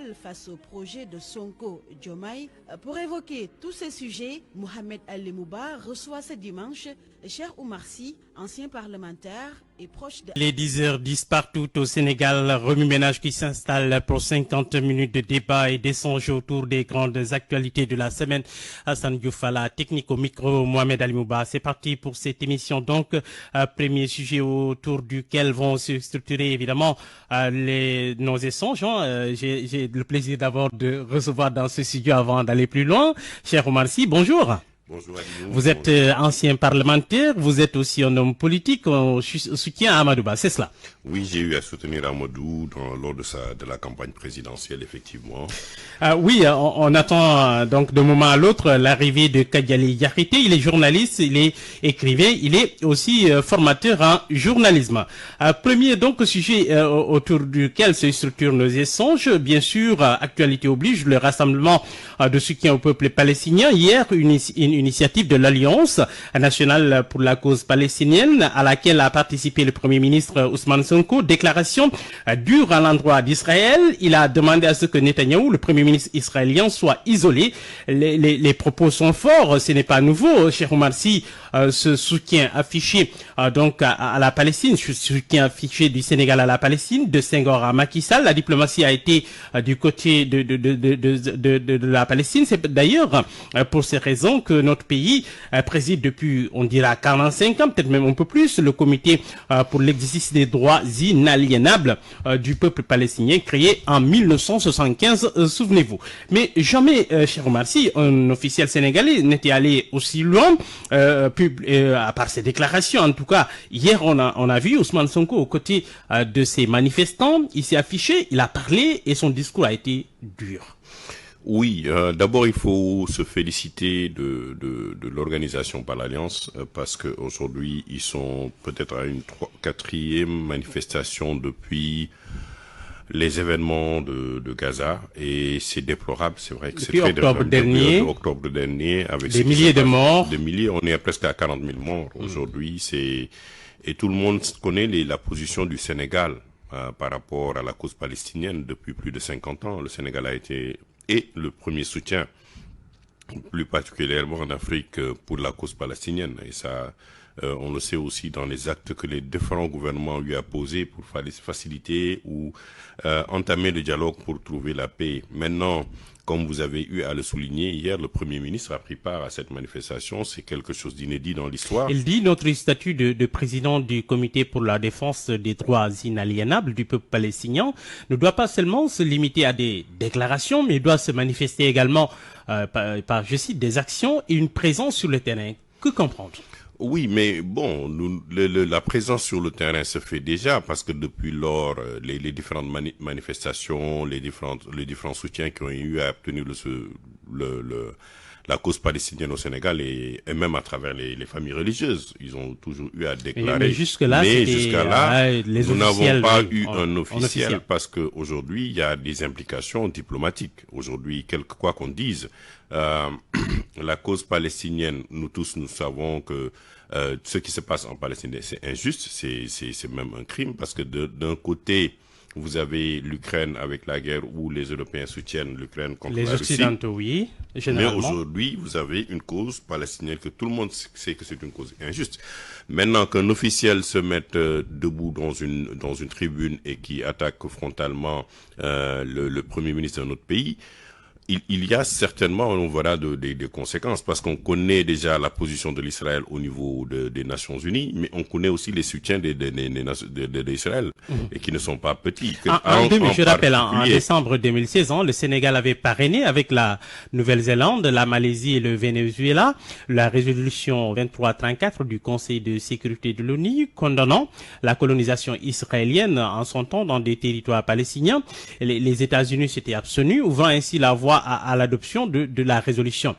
Sénégal face au projet de Sonko Diomaye. Pour évoquer tous ces sujets, Mohamed Ali Mouba reçoit ce dimanche Cheikh Oumar Sy, ancien parlementaire et proche de... Les 10h10 partout au Sénégal, remue-ménage qui s'installe pour 50 minutes de débat et d'échange autour des grandes actualités de la semaine. Hassan Diouf à la technique, au micro, Mohamed Ali Mouba. C'est parti pour cette émission. Donc, premier sujet autour duquel vont se structurer évidemment nos échanges. J'ai le plaisir d'abord de recevoir dans ce studio avant d'aller plus loin. Cheikh Oumar Sy, bonjour. Bonjour Adilou. Vous êtes ancien parlementaire, vous êtes aussi un homme politique, on soutient Amadou Ba, c'est cela? Oui, j'ai eu à soutenir Amadou lors de la campagne présidentielle, effectivement. Oui, on attend donc d'un moment à l'autre l'arrivée de Kadiali Diakité. Il est journaliste, il est écrivain, il est aussi formateur en journalisme. Premier donc sujet autour duquel se structurent nos échanges, bien sûr, actualité oblige, le rassemblement de soutien au peuple palestinien. Hier, une initiative de l'Alliance nationale pour la cause palestinienne à laquelle a participé le Premier ministre Ousmane Sonko. Déclaration dure à l'endroit d'Israël. Il a demandé à ce que Netanyahou, le Premier ministre israélien, soit isolé. Les propos sont forts, ce n'est pas nouveau. Cheikh Oumar Sy, ce soutien affiché donc à la Palestine, ce soutien affiché du Sénégal à la Palestine, de Senghor à Macky Sall. La diplomatie a été du côté de la Palestine. C'est d'ailleurs pour ces raisons que notre pays préside depuis, on dira, 45 ans, peut-être même un peu plus, le comité pour l'exercice des droits inaliénables du peuple palestinien, créé en 1975, souvenez-vous. Mais jamais, cher Oumar Sy, un officiel sénégalais n'était allé aussi loin, à part ses déclarations. En tout cas, hier, on a vu Ousmane Sonko aux côtés de ces manifestants. Il s'est affiché, il a parlé et son discours a été dur. Oui, d'abord il faut se féliciter de l'organisation par l'Alliance parce que aujourd'hui ils sont peut-être à une quatrième manifestation depuis les événements de Gaza et c'est déplorable, c'est vrai que c'est très déplorable. Depuis octobre dernier avec des milliers de morts, on est presque à 40 000 morts aujourd'hui. Et tout le monde connaît la position du Sénégal par rapport à la cause palestinienne depuis plus de 50 ans. Le Sénégal a été le premier soutien, plus particulièrement en Afrique, pour la cause palestinienne. Et ça, on le sait aussi dans les actes que les différents gouvernements lui a posés pour faciliter ou entamer le dialogue pour trouver la paix. Maintenant, comme vous avez eu à le souligner hier, le Premier ministre a pris part à cette manifestation. C'est quelque chose d'inédit dans l'histoire. Il dit notre statut de président du comité pour la défense des droits inaliénables du peuple palestinien ne doit pas seulement se limiter à des déclarations, mais doit se manifester également par, je cite, des actions et une présence sur le terrain. Que comprendre? Oui, mais bon, la présence sur le terrain se fait déjà parce que depuis lors, les différentes manifestations, les différents soutiens qui ont eu à obtenir la cause palestinienne au Sénégal et même à travers les familles religieuses, ils ont toujours eu à déclarer. Mais jusque-là, nous n'avons pas eu un officiel parce que aujourd'hui, il y a des implications diplomatiques. Aujourd'hui, quoi qu'on dise, la cause palestinienne, nous tous, nous savons que ce qui se passe en Palestine, c'est injuste, c'est même un crime parce que d'un côté, vous avez l'Ukraine avec la guerre où les Européens soutiennent l'Ukraine contre la Russie. Les Occidentaux, oui, généralement. Mais aujourd'hui, vous avez une cause palestinienne que tout le monde sait que c'est une cause injuste. Maintenant qu'un officiel se mette debout dans une tribune et qui attaque frontalement le Premier ministre d'un autre pays, il y a certainement, on verra des conséquences, parce qu'on connaît déjà la position de l'Israël au niveau des Nations Unies, mais on connaît aussi les soutiens d'Israël, et qui ne sont pas petits. Je rappelle, en décembre 2016, le Sénégal avait parrainé avec la Nouvelle-Zélande, la Malaisie et le Venezuela la résolution 2334 du Conseil de sécurité de l'ONU condamnant la colonisation israélienne en son temps dans des territoires palestiniens. Les États-Unis s'étaient abstenus, ouvrant ainsi la voie droit à l'adoption de la résolution.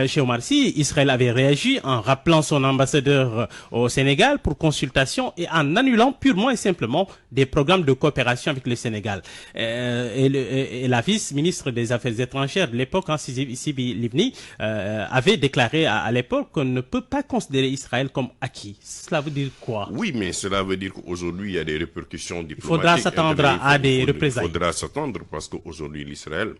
Chez Omar Sy, Israël avait réagi en rappelant son ambassadeur au Sénégal pour consultation et en annulant purement et simplement des programmes de coopération avec le Sénégal. Et la vice-ministre des Affaires étrangères de l'époque, Sibi Livni, avait déclaré à l'époque qu'on ne peut pas considérer Israël comme acquis. Cela veut dire quoi? Oui, mais cela veut dire qu'aujourd'hui, il y a des répercussions diplomatiques. Il faudra s'attendre à des représailles. Il faudra s'attendre parce qu'aujourd'hui, l'Israël,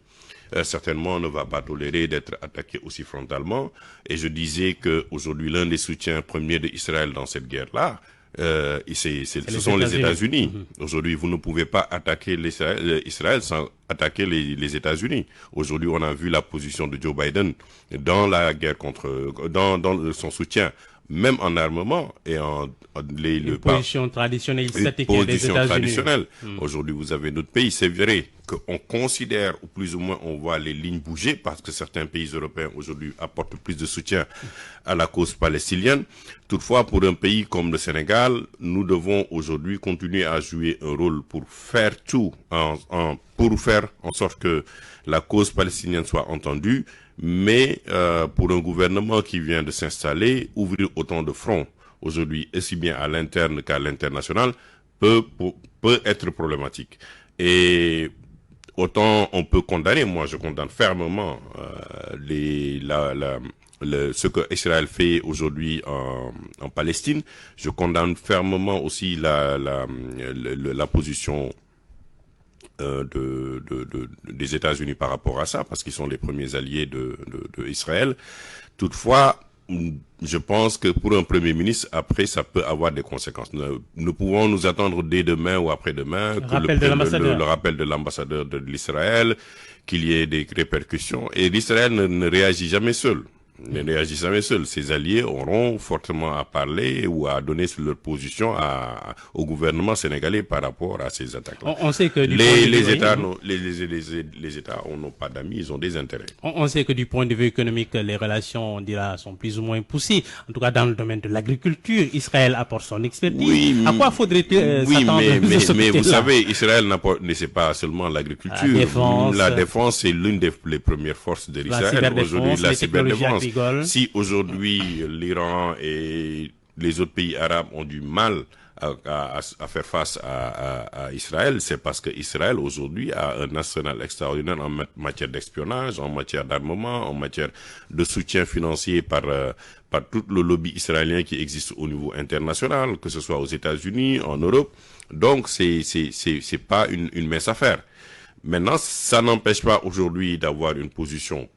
certainement, ne va pas tolérer d'être attaqué aussi frontalement. Et je disais qu'aujourd'hui, l'un des soutiens premiers d'Israël dans cette guerre-là, ce sont les États-Unis. Aujourd'hui, vous ne pouvez pas attaquer Israël sans attaquer les États-Unis. Aujourd'hui, on a vu la position de Joe Biden dans la guerre dans son soutien, même en armement et position traditionnelle statique des États-Unis. Aujourd'hui, vous avez d'autres pays. C'est vrai qu'on considère, ou plus ou moins, on voit les lignes bouger parce que certains pays européens aujourd'hui apportent plus de soutien à la cause palestinienne. Toutefois, pour un pays comme le Sénégal, nous devons aujourd'hui continuer à jouer un rôle pour faire tout, pour faire en sorte que la cause palestinienne soit entendue. Mais pour un gouvernement qui vient de s'installer, ouvrir autant de fronts aujourd'hui, aussi bien à l'interne qu'à l'international, peut être problématique. Et autant on peut condamner, moi je condamne fermement ce que Israël fait aujourd'hui en Palestine. Je condamne fermement aussi la position des États-Unis par rapport à ça, parce qu'ils sont les premiers alliés de Israël. Toutefois, je pense que pour un premier ministre, après, ça peut avoir des conséquences. Nous pouvons nous attendre dès demain ou après-demain le rappel de l'ambassadeur de l'Israël, qu'il y ait des répercussions. Et l'Israël ne réagit jamais seul. Ne réagit jamais seul. Ses alliés auront fortement à parler ou à donner leur position au gouvernement sénégalais par rapport à ces attaques. On sait que les États n'ont pas d'amis, ils ont des intérêts. On sait que du point de vue économique, les relations, on dira, sont plus ou moins poussées. En tout cas, dans le domaine de l'agriculture, Israël apporte son expertise. Oui, à quoi faudrait-il s'attendre mais vous savez, Israël ne sait pas seulement l'agriculture. La défense, c'est l'une des premières forces de l'Israël. Aujourd'hui, la cyberdéfense. Si aujourd'hui l'Iran et les autres pays arabes ont du mal à faire face à Israël, c'est parce que Israël aujourd'hui a un arsenal extraordinaire en matière d'espionnage, en matière d'armement, en matière de soutien financier par tout le lobby israélien qui existe au niveau international, que ce soit aux États-Unis, en Europe. Donc c'est pas une mince affaire. Maintenant, ça n'empêche pas aujourd'hui d'avoir une position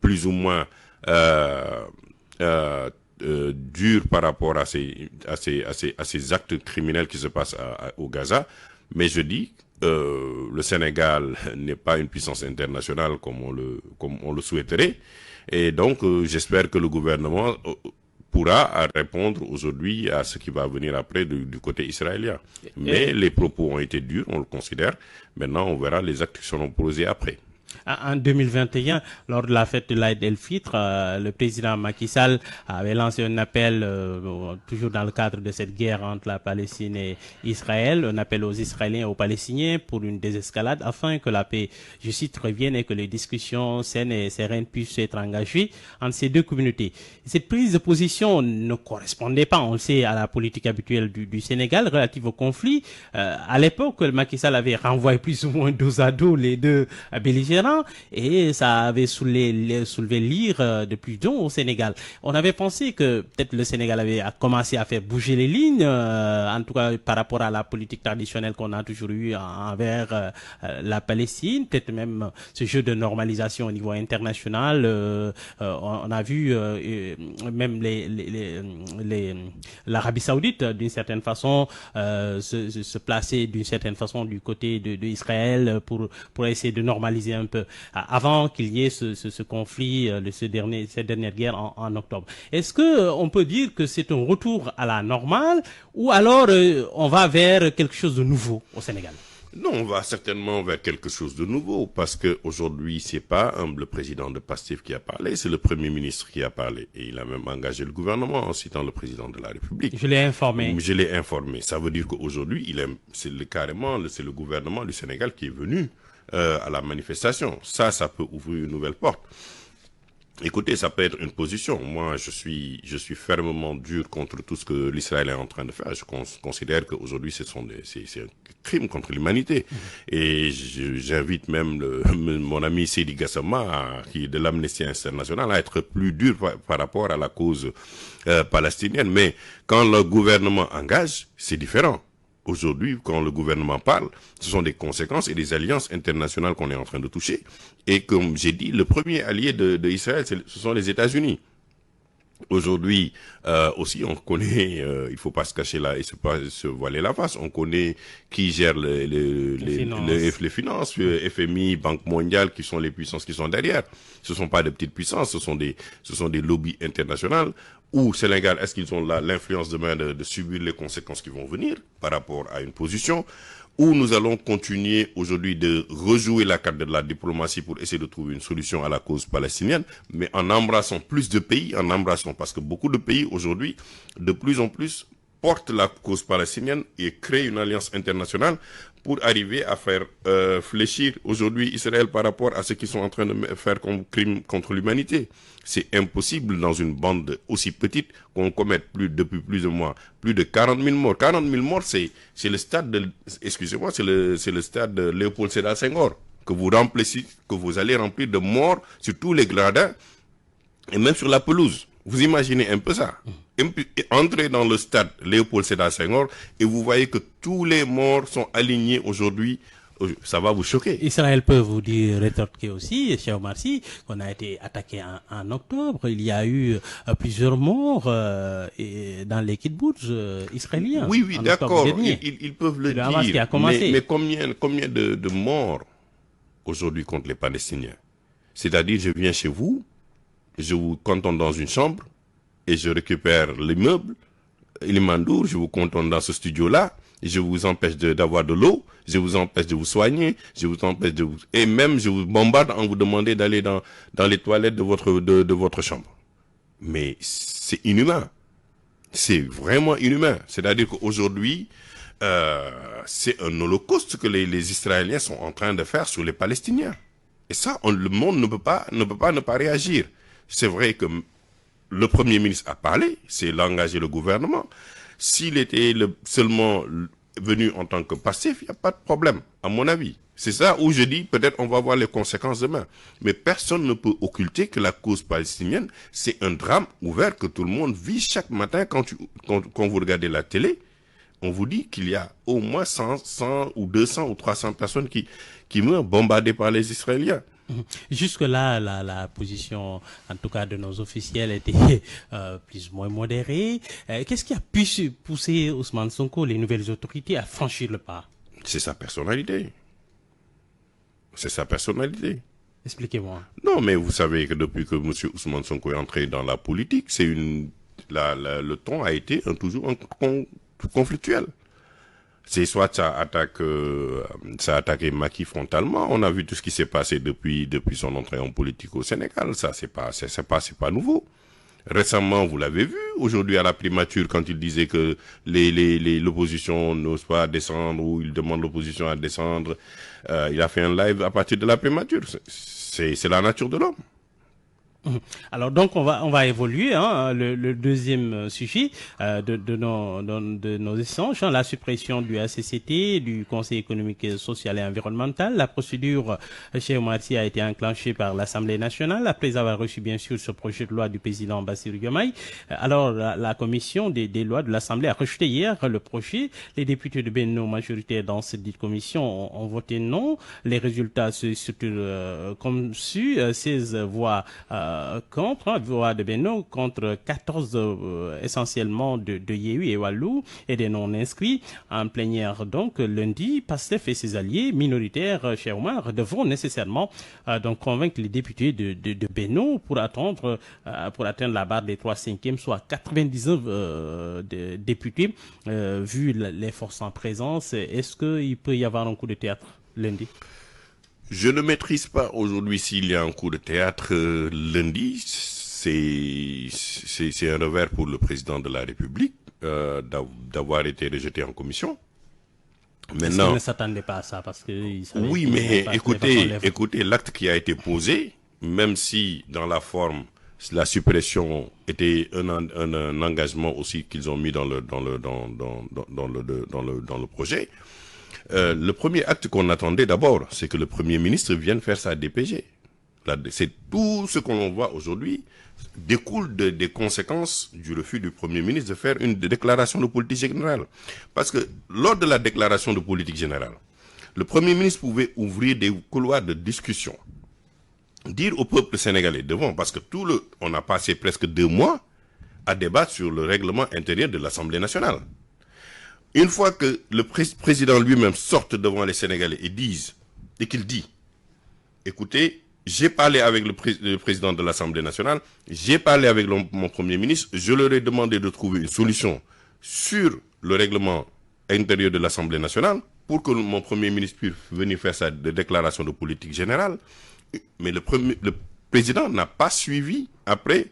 plus ou moins dur par rapport à ces actes criminels qui se passent au Gaza. Mais je dis, le Sénégal n'est pas une puissance internationale comme on le souhaiterait. Et donc, j'espère que le gouvernement pourra répondre aujourd'hui à ce qui va venir après du côté israélien. Mais les propos ont été durs, on le considère. Maintenant, on verra les actes qui seront posés après. En 2021, lors de la fête de l'Aïd el-Fitr, le président Macky Sall avait lancé un appel, toujours dans le cadre de cette guerre entre la Palestine et Israël, un appel aux Israéliens et aux Palestiniens pour une désescalade afin que la paix, je cite, revienne et que les discussions saines et sereines puissent être engagées entre ces deux communautés. Cette prise de position ne correspondait pas, on le sait, à la politique habituelle du Sénégal relative au conflit. À l'époque, Macky Sall avait renvoyé plus ou moins dos à dos les deux belligérants. Et ça avait soulevé l'ire de plus d'un au Sénégal. On avait pensé que peut-être le Sénégal avait commencé à faire bouger les lignes, en tout cas par rapport à la politique traditionnelle qu'on a toujours eue envers la Palestine, peut-être même ce jeu de normalisation au niveau international. On a vu même l'Arabie Saoudite, d'une certaine façon, se placer d'une certaine façon du côté de Israël pour essayer de normaliser un peu avant qu'il y ait ce conflit, cette dernière guerre en octobre. Est-ce que on peut dire que c'est un retour à la normale ou alors on va vers quelque chose de nouveau au Sénégal? Non, on va certainement vers quelque chose de nouveau parce que aujourd'hui, c'est pas le président de PASTEF qui a parlé, c'est le Premier ministre qui a parlé et il a même engagé le gouvernement en citant le président de la République. Je l'ai informé. Je l'ai informé. Ça veut dire qu'aujourd'hui, c'est le gouvernement du Sénégal qui est venu à la manifestation. Ça peut ouvrir une nouvelle porte. Écoutez, ça peut être une position. Moi, je suis fermement dur contre tout ce que l'Israël est en train de faire. Je considère qu'aujourd'hui, c'est un crime contre l'humanité. Et j'invite même mon ami Sidi Gassama, qui est de l'Amnesty International, à être plus dur par rapport à la cause palestinienne. Mais quand le gouvernement engage, c'est différent. Aujourd'hui, quand le gouvernement parle, ce sont des conséquences et des alliances internationales qu'on est en train de toucher. Et comme j'ai dit, le premier allié de Israël, ce sont les États-Unis. Aujourd'hui, aussi, on connaît, il faut pas se cacher là et se voiler la face. On connaît qui gère les finances, FMI, Banque mondiale, qui sont les puissances qui sont derrière. Ce sont pas de petites puissances, ce sont des lobbies internationaux. Ou Sénégal, est-ce qu'ils ont l'influence demain de subir les conséquences qui vont venir par rapport à une position? Ou nous allons continuer aujourd'hui de rejouer la carte de la diplomatie pour essayer de trouver une solution à la cause palestinienne, mais en embrassant plus de pays, parce que beaucoup de pays aujourd'hui, de plus en plus, portent la cause palestinienne et créent une alliance internationale pour arriver à faire fléchir aujourd'hui Israël par rapport à ce qu'ils sont en train de faire comme crime contre l'humanité. C'est impossible dans une bande aussi petite qu'on commette depuis plus de 40 000 morts. 40 000 morts, c'est le stade c'est le stade de Léopold Sédar Senghor que vous allez remplir de morts sur tous les gradins et même sur la pelouse. Vous imaginez un peu ça. Entrez dans le stade Léopold Sédar Senghor et vous voyez que tous les morts sont alignés aujourd'hui. Ça va vous choquer. Israël peut vous dire, rétorquer aussi, Cheikh Oumar Sy, qu'on a été attaqué en octobre. Il y a eu plusieurs morts dans les kibbutz israéliens. Oui, d'accord. Ils peuvent le dire. Qui a commencé. Mais combien de morts aujourd'hui contre les Palestiniens? C'est-à-dire, je viens chez vous, je vous cantonne dans une chambre et je récupère l'immeuble, les mandours, je vous cantonne dans ce studio-là, et je vous empêche d'avoir de l'eau, je vous empêche de vous soigner, et même je vous bombarde en vous demandant d'aller dans les toilettes de votre chambre. Mais c'est inhumain. C'est vraiment inhumain. C'est-à-dire qu'aujourd'hui, c'est un holocauste que les Israéliens sont en train de faire sur les Palestiniens. Et ça, le monde ne peut pas ne pas réagir. C'est vrai que le Premier ministre a parlé, c'est l'engager le gouvernement. S'il était seulement venu en tant que passif, il n'y a pas de problème, à mon avis. C'est ça où je dis, peut-être on va voir les conséquences demain. Mais personne ne peut occulter que la cause palestinienne, c'est un drame ouvert que tout le monde vit chaque matin quand vous regardez la télé. On vous dit qu'il y a au moins 100 ou 200 ou 300 personnes qui meurent bombardées par les Israéliens. Jusque-là, la position, en tout cas de nos officiels, était plus ou moins modérée. Qu'est-ce qui a pu pousser Ousmane Sonko, les nouvelles autorités, à franchir le pas? C'est sa personnalité. Expliquez-moi. Non, mais vous savez que depuis que M. Ousmane Sonko est entré dans la politique, le ton a été toujours conflictuel. C'est soit ça a attaqué Macky frontalement. On a vu tout ce qui s'est passé depuis son entrée en politique au Sénégal. Ça, c'est pas nouveau. Récemment, vous l'avez vu, aujourd'hui à la primature, quand il disait que l'opposition n'ose pas descendre ou il demande l'opposition à descendre, il a fait un live à partir de la primature. C'est la nature de l'homme. Alors donc on va évoluer, hein, le deuxième sujet de nos échanges, hein, la suppression du HCCT, du Conseil économique, social et environnemental. La procédure chez Oumar Sy a été enclenchée par l'Assemblée nationale après avoir reçu bien sûr ce projet de loi du président Bassirou Diomaye. Alors la commission des lois de l'Assemblée a rejeté hier le projet. Les députés de Benno majoritaires dans cette dite commission ont voté non. Les résultats se structurent comme su, 16 voix contre, voix de Benno contre 14 essentiellement de Yewwi et Wallu et des non-inscrits. En plénière donc lundi, Pastef et ses alliés minoritaires chez Oumar devront nécessairement donc convaincre les députés de Benno pour atteindre la barre des 3/5, soit 99 députés. Vu les forces en présence, est-ce qu'il peut y avoir un coup de théâtre lundi? Je ne maîtrise pas aujourd'hui s'il y a un coup de théâtre lundi. C'est un revers pour le président de la République d'avoir été rejeté en commission. Maintenant, est-ce qu'ils ne s'attendaient pas à ça parce que oui, mais écoutez, l'acte qui a été posé, même si dans la forme la suppression était un engagement aussi qu'ils ont mis dans le projet. Le premier acte qu'on attendait d'abord, c'est que le Premier ministre vienne faire sa DPG. C'est tout ce qu'on voit aujourd'hui découle des conséquences du refus du Premier ministre de faire une déclaration de politique générale. Parce que lors de la déclaration de politique générale, le Premier ministre pouvait ouvrir des couloirs de discussion, dire au peuple sénégalais devant, parce que on a passé presque 2 mois à débattre sur le règlement intérieur de l'Assemblée nationale. Une fois que le président lui-même sorte devant les Sénégalais et qu'il dit, écoutez, j'ai parlé avec le président de l'Assemblée nationale, j'ai parlé avec mon Premier ministre, je leur ai demandé de trouver une solution sur le règlement intérieur de l'Assemblée nationale pour que mon Premier ministre puisse venir faire sa déclaration de politique générale. Mais le président n'a pas suivi après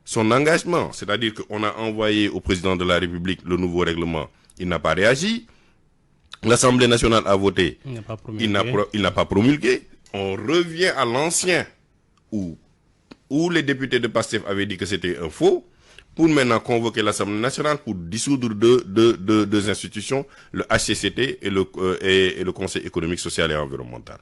son engagement. C'est-à-dire qu'on a envoyé au président de la République le nouveau règlement. Il n'a pas réagi. L'Assemblée nationale a voté. Il n'a pas promulgué. On revient à l'ancien où les députés de PASTEF avaient dit que c'était un faux, pour maintenant convoquer l'Assemblée nationale pour dissoudre deux institutions, le HCCT et le Conseil économique, social et environnemental.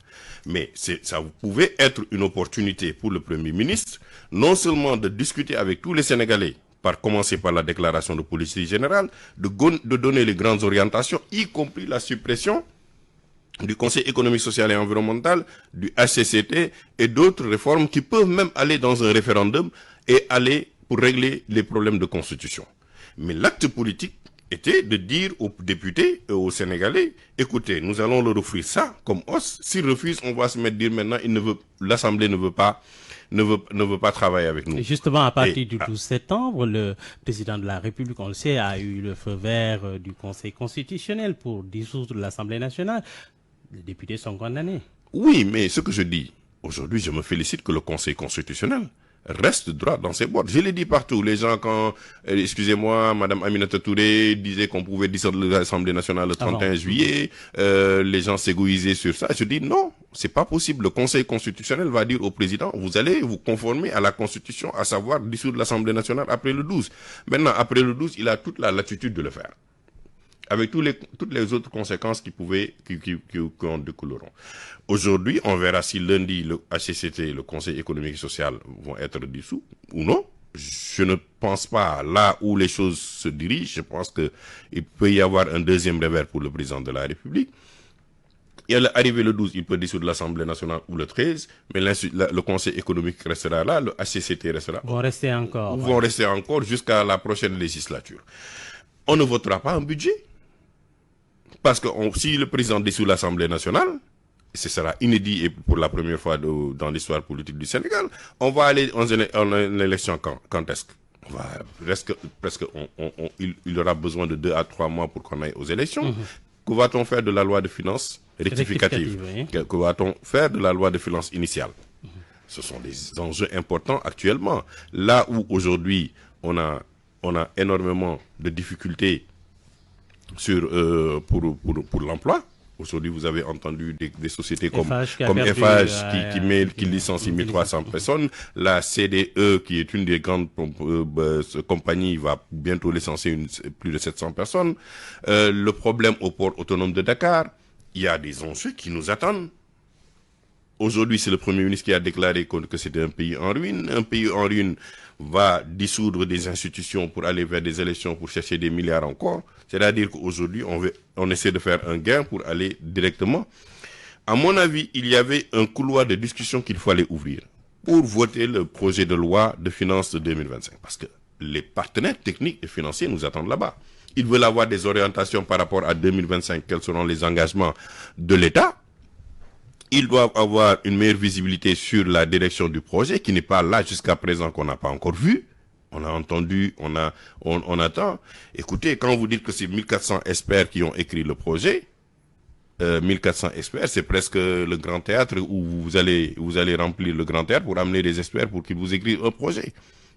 Mais ça pouvait être une opportunité pour le Premier ministre, non seulement de discuter avec tous les Sénégalais, par commencer par la déclaration de politique générale, de donner les grandes orientations, y compris la suppression du Conseil économique, social et environnemental, du HCCT et d'autres réformes qui peuvent même aller dans un référendum et aller pour régler les problèmes de constitution. Mais l'acte politique était de dire aux députés et aux Sénégalais, écoutez, nous allons leur offrir ça comme os. S'ils refusent, on va se mettre dire maintenant, l'Assemblée ne veut pas travailler avec nous. Et justement, à partir du 12 septembre, le président de la République, on le sait, a eu le feu vert du Conseil constitutionnel pour dissoudre l'Assemblée nationale. Les députés sont condamnés. Oui, mais ce que je dis, aujourd'hui, je me félicite que le Conseil constitutionnel reste droit dans ses bottes. Je l'ai dit partout. Les gens, excusez-moi, Madame Aminata Touré disait qu'on pouvait dissoudre l'Assemblée nationale le 31 juillet, les gens s'égoïsaient sur ça. Je dis non, c'est pas possible. Le Conseil constitutionnel va dire au président, vous allez vous conformer à la Constitution, à savoir dissoudre l'Assemblée nationale après le 12. Maintenant, après le 12, il a toute la latitude de le faire, avec toutes les autres conséquences qui en découleront. Aujourd'hui, on verra si lundi, le HCCT, le Conseil économique et social, vont être dissous ou non. Je ne pense pas, là où les choses se dirigent, je pense qu'il peut y avoir un deuxième revers pour le président de la République. Et arrivé le 12, il peut dissoudre l'Assemblée nationale ou le 13, mais le Conseil économique restera là, le HCCT restera. Vont rester encore. Vont rester encore jusqu'à la prochaine législature. On ne votera pas un budget. Parce que si le président dissout l'Assemblée nationale, ce sera inédit et pour la première fois dans l'histoire politique du Sénégal, on va aller en élection quand est-ce on va il aura besoin de 2 à 3 mois pour qu'on aille aux élections. Que va-t-on faire de la loi de finances rectificative? Oui. Que va-t-on faire de la loi de finances initiale? Ce sont des enjeux importants actuellement. Là où aujourd'hui on a énormément de difficultés pour l'emploi. Aujourd'hui, vous avez entendu des sociétés comme Eiffage qui licencie 1300 personnes. La CDE, qui est une des grandes compagnies, va bientôt licencier plus de 700 personnes. Le problème au port autonome de Dakar, il y a des enjeux qui nous attendent. Aujourd'hui, c'est le Premier ministre qui a déclaré que c'était un pays en ruine. Un pays en ruine va dissoudre des institutions pour aller vers des élections pour chercher des milliards encore. C'est-à-dire qu'aujourd'hui, on essaie de faire un gain pour aller directement. À mon avis, il y avait un couloir de discussion qu'il fallait ouvrir pour voter le projet de loi de finances de 2025. Parce que les partenaires techniques et financiers nous attendent là-bas. Ils veulent avoir des orientations par rapport à 2025, quels seront les engagements de l'État. Ils doivent avoir une meilleure visibilité sur la direction du projet, qui n'est pas là jusqu'à présent, qu'on n'a pas encore vu. On a entendu, on attend. Écoutez, quand vous dites que c'est 1400 experts qui ont écrit le projet, 1400 experts, c'est presque le grand théâtre où vous allez remplir le grand théâtre pour amener des experts pour qu'ils vous écrivent un projet.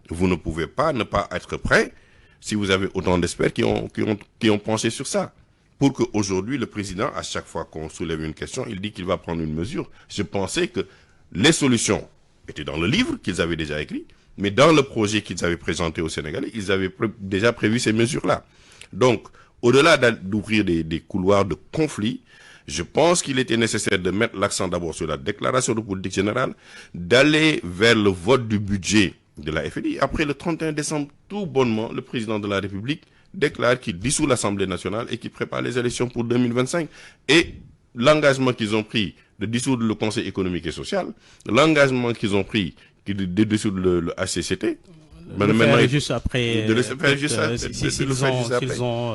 Vous ne pouvez pas ne pas être prêt si vous avez autant d'experts qui ont pensé sur ça. pour qu'aujourd'hui, le président, à chaque fois qu'on soulève une question, il dit qu'il va prendre une mesure. Je pensais que les solutions étaient dans le livre qu'ils avaient déjà écrit, mais dans le projet qu'ils avaient présenté aux Sénégalais, ils avaient déjà prévu ces mesures-là. Donc, au-delà d'ouvrir des couloirs de conflit, je pense qu'il était nécessaire de mettre l'accent d'abord sur la déclaration de politique générale, d'aller vers le vote du budget de la FDI. Après le 31 décembre, tout bonnement, le président de la République déclare qu'il dissout l'Assemblée nationale et qu'il prépare les élections pour 2025. Et l'engagement qu'ils ont pris de dissoudre le Conseil économique et social, l'engagement qu'ils ont pris de dissoudre le HCCT, juste après. De le faire juste après. S'ils ont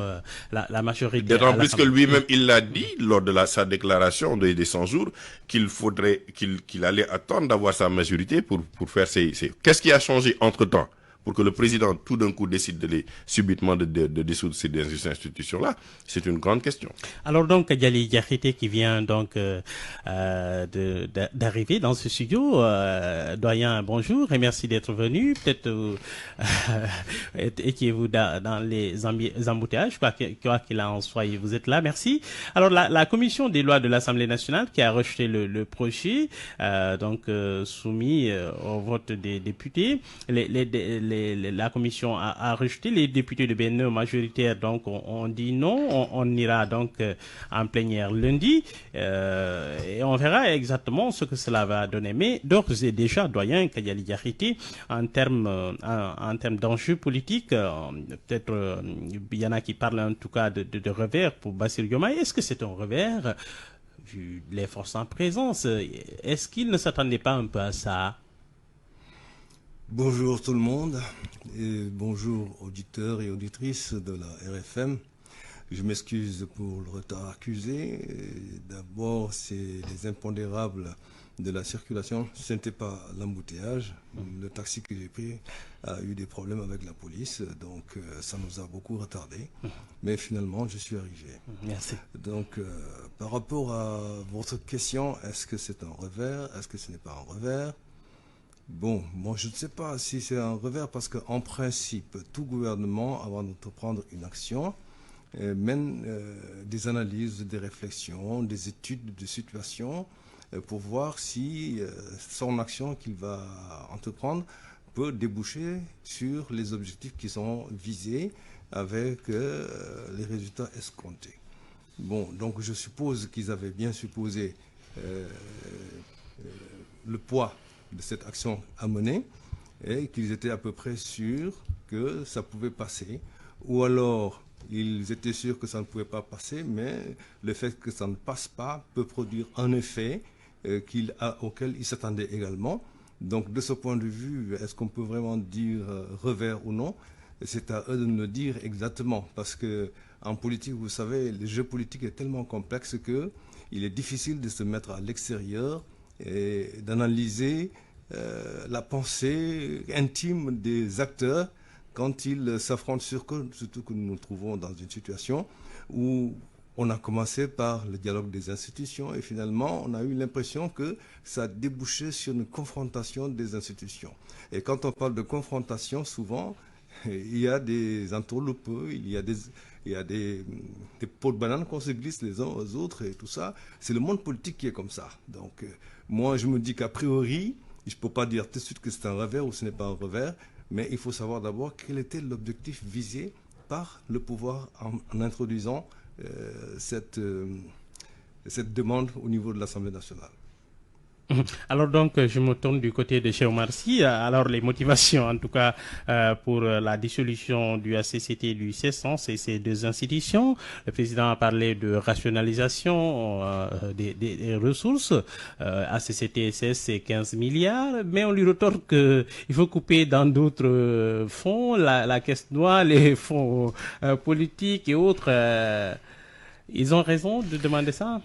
la majorité. D'autant plus que lui-même, il l'a dit lors de sa déclaration des 100 jours qu'il faudrait, qu'il allait attendre d'avoir sa majorité pour faire Qu'est-ce qui a changé entre-temps pour que le président, tout d'un coup, décide subitement de dissoudre ces institutions-là? C'est une grande question. Alors donc, Kadiali Diakité qui vient donc d'arriver dans ce studio. Doyen, bonjour et merci d'être venu. Peut-être étiez-vous dans les embouteillages, quoi qu'il en soit, vous êtes là, merci. Alors la commission des lois de l'Assemblée nationale qui a rejeté le projet, soumis au vote des députés, la commission a rejeté, les députés de BNE majoritaires donc on dit non, on ira donc en plénière lundi et on verra exactement ce que cela va donner. Mais d'ores et déjà, doyen Kadiali Diakité, en termes d'enjeux politiques, peut-être il y en a qui parlent en tout cas de revers pour Bassirou Diomaye. Est-ce que c'est un revers vu les forces en présence? Est-ce qu'il ne s'attendait pas un peu à ça? Bonjour tout le monde et bonjour auditeurs et auditrices de la RFM. Je m'excuse pour le retard accusé. D'abord, c'est les impondérables de la circulation. Ce n'était pas l'embouteillage. Le taxi que j'ai pris a eu des problèmes avec la police, donc ça nous a beaucoup retardé. Mais finalement, je suis arrivé. Merci. Donc, par rapport à votre question, est-ce que c'est un revers? Est-ce que ce n'est pas un revers? Bon, moi je ne sais pas si c'est un revers parce qu'en principe, tout gouvernement, avant d'entreprendre une action, mène des analyses, des réflexions, des études de situation pour voir si son action qu'il va entreprendre peut déboucher sur les objectifs qui sont visés avec les résultats escomptés. Bon, donc je suppose qu'ils avaient bien supposé le poids de cette action à mener et qu'ils étaient à peu près sûrs que ça pouvait passer, ou alors ils étaient sûrs que ça ne pouvait pas passer, mais le fait que ça ne passe pas peut produire un effet auquel ils s'attendaient également. Donc de ce point de vue, est-ce qu'on peut vraiment dire revers ou non? C'est à eux de nous le dire exactement, parce que en politique, vous savez, le jeu politique est tellement complexe que il est difficile de se mettre à l'extérieur et d'analyser la pensée intime des acteurs quand ils s'affrontent, surtout que nous nous trouvons dans une situation où on a commencé par le dialogue des institutions et finalement on a eu l'impression que ça débouchait sur une confrontation des institutions. Et quand on parle de confrontation, souvent il y a des entourloupes, il y a des pots de banane qu'on se glisse les uns aux autres et tout ça. C'est le monde politique qui est comme ça. Donc moi je me dis qu'a priori, je ne peux pas dire tout de suite que c'est un revers ou ce n'est pas un revers, mais il faut savoir d'abord quel était l'objectif visé par le pouvoir en introduisant cette demande au niveau de l'Assemblée nationale. Alors donc, je me tourne du côté de Cheikh Oumar Sy. Alors les motivations, en tout cas, pour la dissolution du HCCT et du CESAN, c'est ces deux institutions. Le président a parlé de rationalisation des ressources. HCCT et CES, c'est 15 milliards, mais on lui retorque qu'il faut couper dans d'autres fonds, la caisse noire, les fonds politiques et autres. Ils ont raison de demander ça?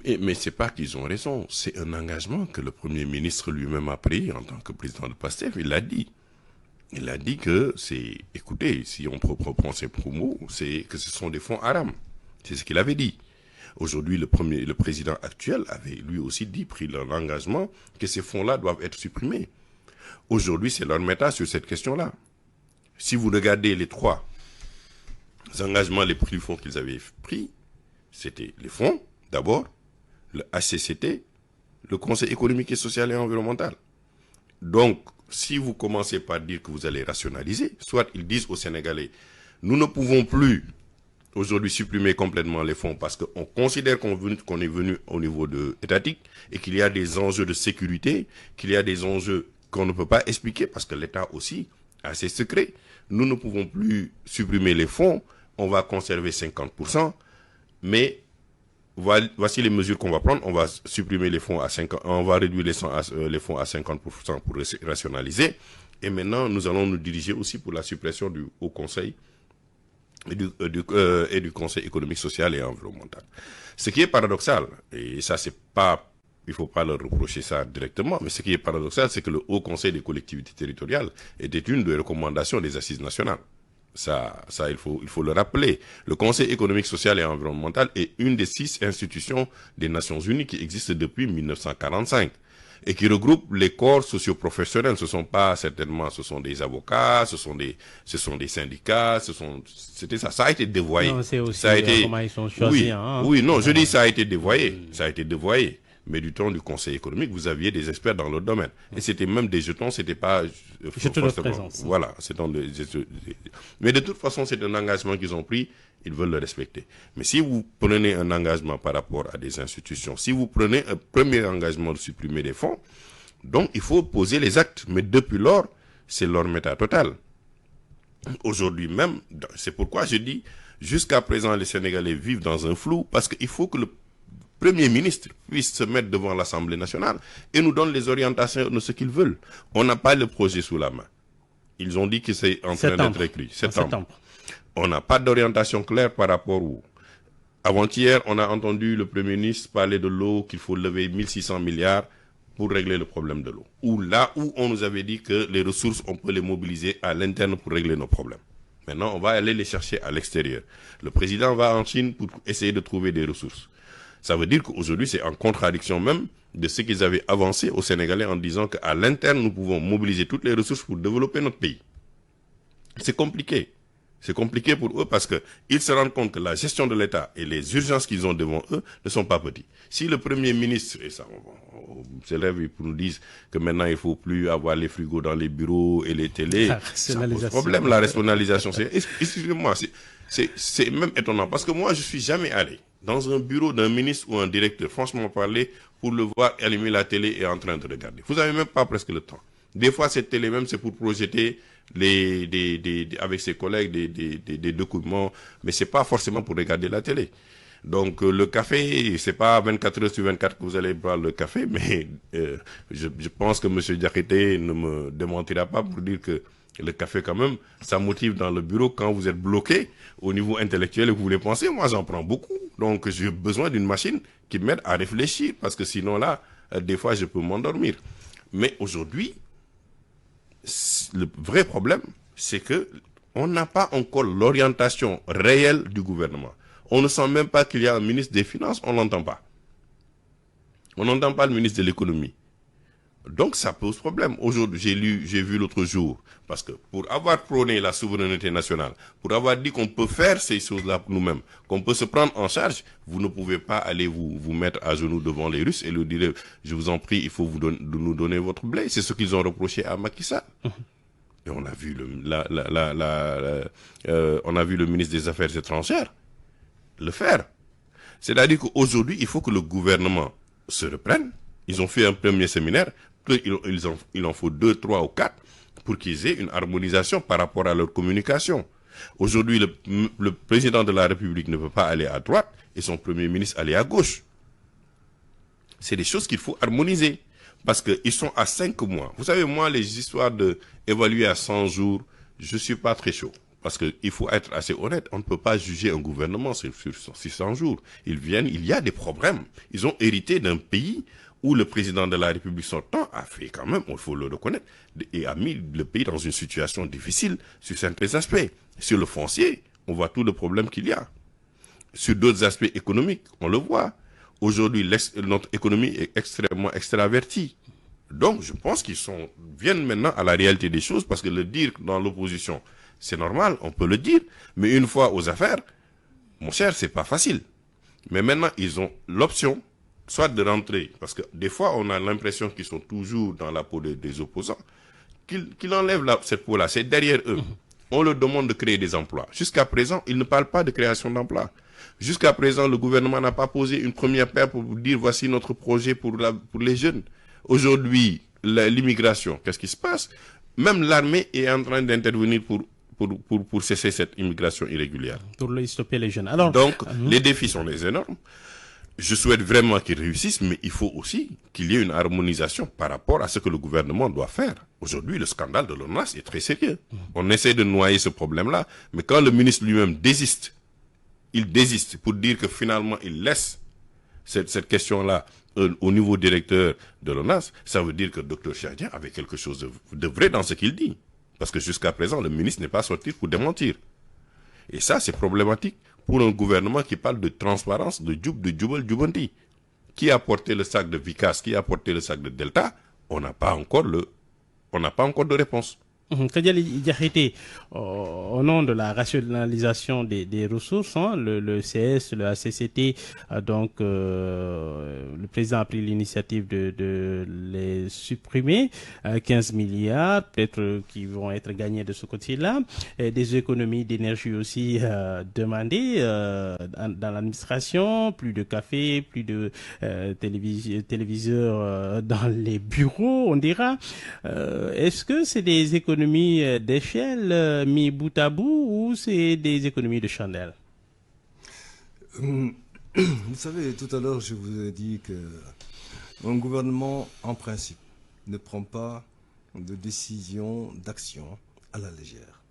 Mais c'est pas qu'ils ont raison, c'est un engagement que le Premier ministre lui-même a pris en tant que président de PASTEF. Il l'a dit. Il a dit que c'est, écoutez, si on reprend ses promos, c'est que ce sont des fonds haram. C'est ce qu'il avait dit. Aujourd'hui, le président actuel avait lui aussi pris l'engagement que ces fonds-là doivent être supprimés. Aujourd'hui, c'est leur méta sur cette question-là. Si vous regardez les trois engagements les plus forts qu'ils avaient pris, C'était les fonds, d'abord, le HCCT, le Conseil économique et social et environnemental. Donc, si vous commencez par dire que vous allez rationaliser, soit ils disent aux Sénégalais, nous ne pouvons plus aujourd'hui supprimer complètement les fonds parce qu'on considère qu'on est venu au niveau étatique et qu'il y a des enjeux de sécurité, qu'il y a des enjeux qu'on ne peut pas expliquer parce que l'État aussi a ses secrets. Nous ne pouvons plus supprimer les fonds, on va conserver 50%, mais voici les mesures qu'on va prendre. On va supprimer les fonds à 50%, on va réduire les fonds à 50% pour rationaliser. Et maintenant, nous allons nous diriger aussi pour la suppression du Haut Conseil et du Conseil économique, social et environnemental. Ce qui est paradoxal, et ça c'est pas, il faut pas leur reprocher ça directement, mais ce qui est paradoxal, c'est que le Haut Conseil des collectivités territoriales était une des recommandations des assises nationales. Ça, il faut le rappeler. Le Conseil économique, social et environnemental est une des 6 institutions des Nations Unies qui existent depuis 1945 et qui regroupe les corps socio-professionnels. Ce sont pas certainement, ce sont des avocats, ce sont des syndicats, c'était ça. Ça a été dévoyé. Non, c'est aussi ça a été, comment ils sont choisis. Oui, hein. oui, non, je dis ça a été dévoyé. Ça a été dévoyé. Mais du temps du Conseil économique, vous aviez des experts dans le domaine. Et c'était même des jetons, c'était pas jetons de présence. Voilà, mais de toute façon, c'est un engagement qu'ils ont pris, ils veulent le respecter. Mais si vous prenez un engagement par rapport à des institutions, si vous prenez un premier engagement de supprimer les fonds, donc il faut poser les actes. Mais depuis lors, c'est leur méta total. Aujourd'hui même, c'est pourquoi je dis, jusqu'à présent, les Sénégalais vivent dans un flou, parce qu'il faut que le Premier ministre puisse se mettre devant l'Assemblée nationale et nous donne les orientations de ce qu'ils veulent. On n'a pas le projet sous la main. Ils ont dit que c'est en train d'être écrit. Septembre. On n'a pas d'orientation claire par rapport où. Avant-hier, on a entendu le Premier ministre parler de l'eau, qu'il faut lever 1600 milliards pour régler le problème de l'eau. Ou là où on nous avait dit que les ressources, on peut les mobiliser à l'interne pour régler nos problèmes. Maintenant, on va aller les chercher à l'extérieur. Le président va en Chine pour essayer de trouver des ressources. Ça veut dire qu'aujourd'hui, c'est en contradiction même de ce qu'ils avaient avancé aux Sénégalais en disant qu'à l'interne, nous pouvons mobiliser toutes les ressources pour développer notre pays. C'est compliqué. C'est compliqué pour eux parce qu'ils se rendent compte que la gestion de l'État et les urgences qu'ils ont devant eux ne sont pas petites. Si le Premier ministre, et ça, on s'élève pour nous dire que maintenant il ne faut plus avoir les frigos dans les bureaux et les télés, ça pose problème, la rationalisation. Excusez-moi, c'est même étonnant parce que moi, je ne suis jamais allé dans un bureau d'un ministre ou un directeur, franchement parler, pour le voir allumer la télé et en train de regarder. Vous n'avez même pas presque le temps. Des fois, cette télé même, c'est pour projeter avec ses collègues des documents, mais c'est pas forcément pour regarder la télé. Donc, le café, c'est pas 24 heures sur 24 que vous allez boire le café, mais je pense que M. Diakité ne me démentira pas pour dire que le café, quand même, ça motive dans le bureau quand vous êtes bloqué au niveau intellectuel et que vous voulez penser. Moi, j'en prends beaucoup. Donc, j'ai besoin d'une machine qui m'aide à réfléchir parce que sinon, là, des fois, je peux m'endormir. Mais aujourd'hui, le vrai problème, c'est que on n'a pas encore l'orientation réelle du gouvernement. On ne sent même pas qu'il y a un ministre des Finances, on l'entend pas. On n'entend pas le ministre de l'économie. Donc ça pose problème. Aujourd'hui, j'ai vu l'autre jour, parce que pour avoir prôné la souveraineté nationale, pour avoir dit qu'on peut faire ces choses-là pour nous-mêmes, qu'on peut se prendre en charge, vous ne pouvez pas aller vous mettre à genoux devant les Russes et leur dire, je vous en prie, il faut nous donner votre blé. C'est ce qu'ils ont reproché à Macky Sall. Et on a vu on a vu le ministre des Affaires étrangères le faire. C'est-à-dire qu'aujourd'hui, il faut que le gouvernement se reprenne. Ils ont fait un premier séminaire. Il en faut 2, 3 ou 4 pour qu'ils aient une harmonisation par rapport à leur communication. Aujourd'hui, le président de la République ne peut pas aller à droite et son premier ministre aller à gauche. C'est des choses qu'il faut harmoniser parce qu'ils sont à 5 mois. Vous savez, moi, les histoires d'évaluer à 100 jours, je suis pas très chaud. Parce qu'il faut être assez honnête, on ne peut pas juger un gouvernement sur 600 jours. Ils viennent, il y a des problèmes. Ils ont hérité d'un pays où le président de la République sortant a fait quand même, il faut le reconnaître, et a mis le pays dans une situation difficile sur certains aspects. Sur le foncier, on voit tout le problème qu'il y a. Sur d'autres aspects économiques, on le voit. Aujourd'hui, notre économie est extrêmement extravertie. Donc, je pense qu'ils viennent maintenant à la réalité des choses, parce que le dire dans l'opposition, c'est normal, on peut le dire, mais une fois aux affaires, mon cher, c'est pas facile. Mais maintenant, ils ont l'option, soit de rentrer, parce que des fois, on a l'impression qu'ils sont toujours dans la peau des opposants, qu'ils enlèvent cette peau-là, c'est derrière eux. On leur demande de créer des emplois. Jusqu'à présent, ils ne parlent pas de création d'emplois. Jusqu'à présent, le gouvernement n'a pas posé une première pierre pour dire voici notre projet pour les jeunes. Aujourd'hui, l'immigration, qu'est-ce qui se passe? Même l'armée est en train d'intervenir pour cesser cette immigration irrégulière. Pour stopper les jeunes. Alors, donc, les défis sont énormes. Je souhaite vraiment qu'ils réussissent, mais il faut aussi qu'il y ait une harmonisation par rapport à ce que le gouvernement doit faire. Aujourd'hui, le scandale de l'ONAS est très sérieux. On essaie de noyer ce problème-là, mais quand le ministre lui-même désiste, il désiste pour dire que finalement il laisse cette question-là au niveau directeur de l'ONAS, ça veut dire que Dr Chadien avait quelque chose de vrai dans ce qu'il dit. Parce que jusqu'à présent, le ministre n'est pas sorti pour démentir. Et ça, c'est problématique pour un gouvernement qui parle de transparence, de Jubal Jubanti. Qui a porté le sac de Vicas, qui a porté le sac de Delta, on n'a pas encore de réponse. Kadiali Diakité, au nom de la rationalisation des ressources, hein, le CS, le ACCT, le président a pris l'initiative de les supprimer, 15 milliards, peut-être qui vont être gagnés de ce côté-là, et des économies d'énergie aussi demandées dans l'administration, plus de café, plus de téléviseurs dans les bureaux, on dira. Est-ce que c'est des économies d'échelle mis bout à bout ou c'est des économies de chandelle? Vous savez, tout à l'heure, je vous ai dit que un gouvernement, en principe, ne prend pas de décision d'action à la légère.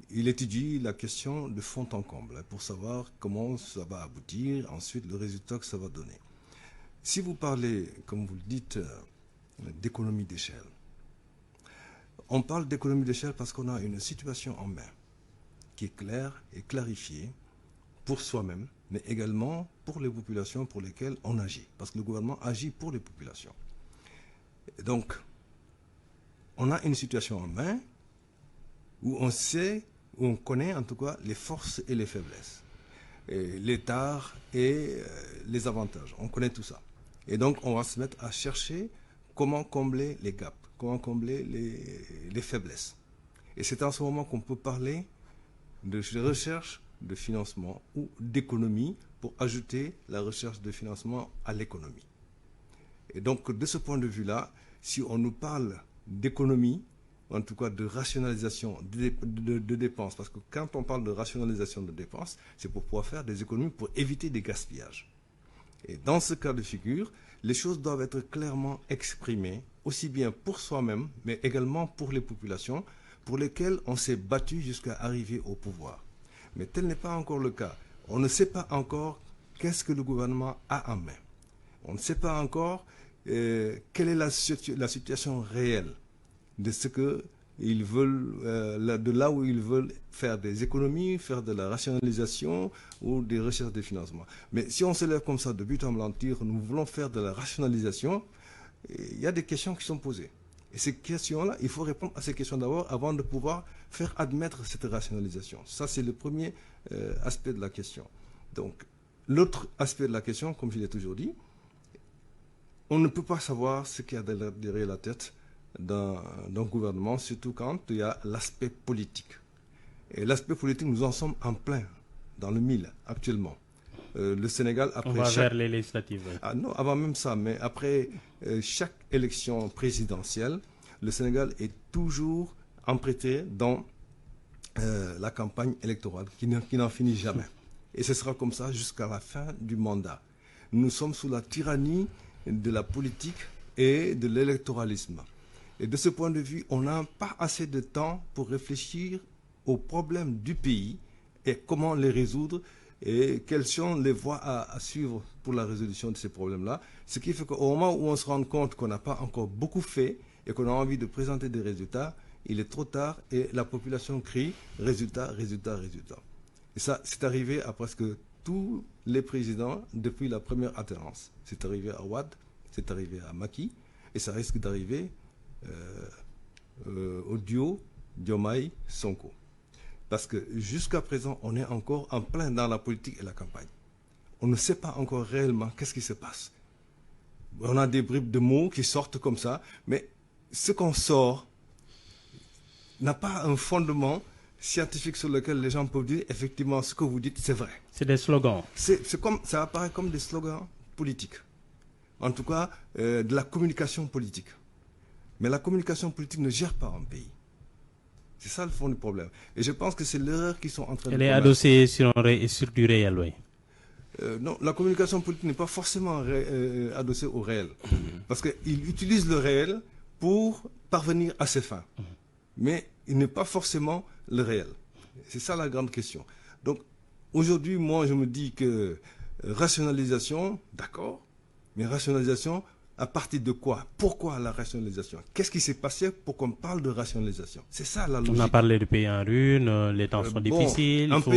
Il étudie la question de fond en comble pour savoir comment ça va aboutir, ensuite le résultat que ça va donner. Si vous parlez, comme vous le dites, d'économie d'échelle, on parle d'économie d'échelle parce qu'on a une situation en main qui est claire et clarifiée pour soi-même, mais également pour les populations pour lesquelles on agit. Parce que le gouvernement agit pour les populations. Et donc, on a une situation en main où on sait, où on connaît en tout cas les forces et les faiblesses, et les tares et les avantages. On connaît tout ça. Et donc, on va se mettre à chercher comment combler les gaps, comment combler les faiblesses. Et c'est en ce moment qu'on peut parler de recherche de financement ou d'économie pour ajouter la recherche de financement à l'économie. Et donc, de ce point de vue-là, si on nous parle d'économie, en tout cas de rationalisation de dépenses, parce que quand on parle de rationalisation de dépenses, c'est pour pouvoir faire des économies pour éviter des gaspillages. Et dans ce cas de figure, les choses doivent être clairement exprimées, aussi bien pour soi-même, mais également pour les populations, pour lesquelles on s'est battu jusqu'à arriver au pouvoir. Mais tel n'est pas encore le cas. On ne sait pas encore qu'est-ce que le gouvernement a en main. On ne sait pas encore quelle est la situation réelle de ce qu'ils veulent, de là où ils veulent faire des économies, faire de la rationalisation ou des recherches de financement. Mais si on se lève comme ça de but en blanc, nous voulons faire de la rationalisation, il y a des questions qui sont posées. Et ces questions-là, il faut répondre à ces questions d'abord avant de pouvoir faire admettre cette rationalisation. Ça, c'est le premier aspect de la question. Donc, l'autre aspect de la question, comme je l'ai toujours dit, on ne peut pas savoir ce qu'il y a derrière la tête d'un gouvernement, surtout quand il y a l'aspect politique. Et l'aspect politique, nous en sommes en plein, dans le mille, actuellement. Le Sénégal, après on va vers les législatives. Oui. Ah non, avant même ça, mais après chaque élection présidentielle, le Sénégal est toujours emprunté dans la campagne électorale qui n'en finit jamais. Et ce sera comme ça jusqu'à la fin du mandat. Nous sommes sous la tyrannie de la politique et de l'électoralisme. Et de ce point de vue, on n'a pas assez de temps pour réfléchir aux problèmes du pays et comment les résoudre et quelles sont les voies à suivre pour la résolution de ces problèmes-là. Ce qui fait qu'au moment où on se rend compte qu'on n'a pas encore beaucoup fait et qu'on a envie de présenter des résultats, il est trop tard et la population crie « résultat, résultat, résultat ». Et ça, c'est arrivé à presque tous les présidents depuis la première alternance. C'est arrivé à Wade, c'est arrivé à Macky et ça risque d'arriver au duo Diomaye-Sonko. Parce que jusqu'à présent, on est encore en plein dans la politique et la campagne. On ne sait pas encore réellement qu'est-ce qui se passe. On a des bribes de mots qui sortent comme ça, mais ce qu'on sort n'a pas un fondement scientifique sur lequel les gens peuvent dire effectivement ce que vous dites, c'est vrai. C'est des slogans. Ça apparaît comme des slogans politiques. En tout cas, de la communication politique. Mais la communication politique ne gère pas un pays. C'est ça le fond du problème. Et je pense que c'est l'erreur qu'ils sont en train de commettre. Elle est adossée sur du réel, oui. Non, la communication politique n'est pas forcément adossée au réel. Parce qu'ils utilisent le réel pour parvenir à ses fins. Mais il n'est pas forcément le réel. C'est ça la grande question. Donc, aujourd'hui, moi, je me dis que rationalisation, d'accord, mais rationalisation, à partir de quoi? Pourquoi la rationalisation? Qu'est-ce qui s'est passé pour qu'on parle de rationalisation? C'est ça la logique. On a parlé de pays en ruine, les temps sont difficiles, il faut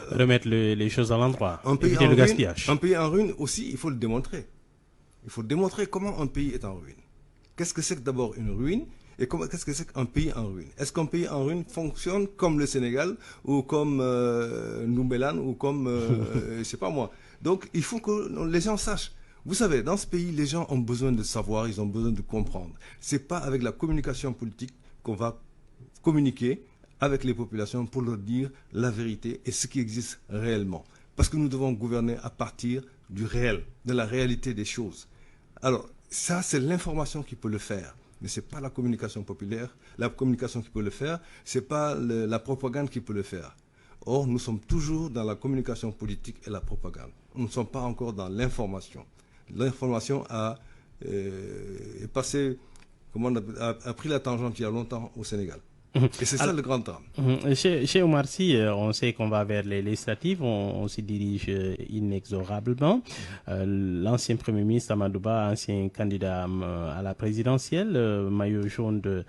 remettre les choses à l'endroit, éviter le gaspillage. Un pays en ruine aussi, il faut le démontrer. Il faut démontrer comment un pays est en ruine. Qu'est-ce que c'est que d'abord une ruine? Et qu'est-ce que c'est qu'un pays en ruine? Est-ce qu'un pays en ruine fonctionne comme le Sénégal ou comme Noumélan ou comme, je sais pas moi. Donc, il faut que les gens sachent. Vous savez, dans ce pays, les gens ont besoin de savoir, ils ont besoin de comprendre. C'est pas avec la communication politique qu'on va communiquer avec les populations pour leur dire la vérité et ce qui existe réellement. Parce que nous devons gouverner à partir du réel, de la réalité des choses. Alors, ça, c'est l'information qui peut le faire. Mais ce n'est pas la communication populaire. La communication qui peut le faire, ce n'est pas la propagande qui peut le faire. Or, nous sommes toujours dans la communication politique et la propagande. Nous ne sommes pas encore dans l'information. L'information a pris la tangente il y a longtemps au Sénégal. Et c'est ça le grand drame. Chez Oumar Sy, on sait qu'on va vers les législatives, on s'y dirige inexorablement. L'ancien Premier ministre Amadou Ba, ancien candidat à la présidentielle, maillot jaune de